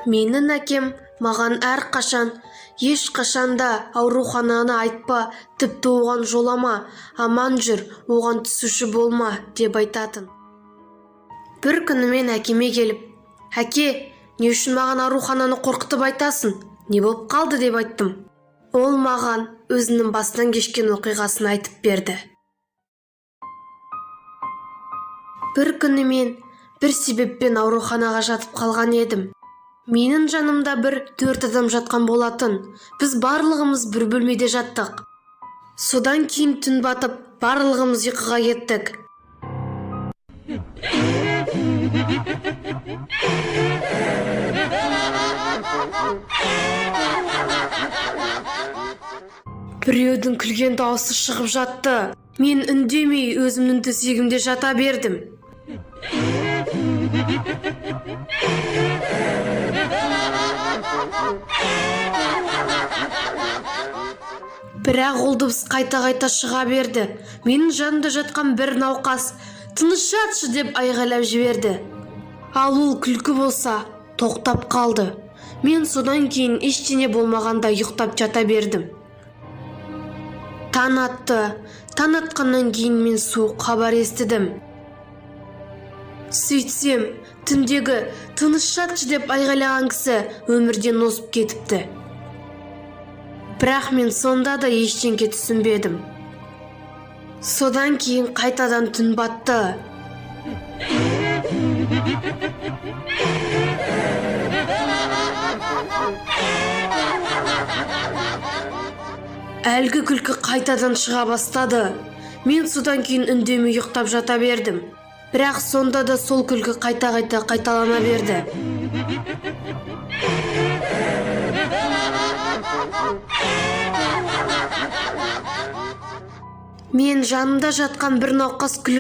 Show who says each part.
Speaker 1: Менің әкем маған әрқашан, ешқашанда аурухананы айтпа, тіпті оған жолама, аман жүр, оған түсуші болма, деп айтатын. Бір күні мен әкеме келіп, әке, не үшін маған аурухананы қорқытып айтасың? Не болып қалды деп айттым. Ол маған өзінің басынан кешкен оқиғасын айтып берді. Бір күні мен бір себеппен ауруханаға жатып қалған едім. Менің жанымда 4 адам жатқан болатын. Біз барлығымыз бір бөлмеде жаттық. Содан кейін түн батып, барлығымыз ұйқыға кеттік. Біреудің күлген дауысы шығып жатты. Мен үндемей өзімнің төсегімде жата бердім. Бірақ ол дыбыс қайта-қайта шыға берді. Менің жанымда жатқан бір науқас тыныш жатшы деп айғайлап жіберді. Ал ол күлкі болса тоқтап қалды. Мен содан кейін ештеңе болмағанда ұйықтап жата бердім. Таң атты. Таң атқаннан кейін мен суық хабар естідім. Сөйтсем, түндегі тыныш жатшы деп айғайлаған кісі өмірден озып кетіпті. Бірақ мен сонда да ештеңе түсінбедім. Содан кейін қайтадан түн батты. Әлгі күлкі қайтадан шыға бастады. Мен содан кейін үндемей ұйықтап жата бердім. Бірақ сонда да сол күлкі қайта-қайта қайталана берді. Мен жанымда жатқан бір науқас күліп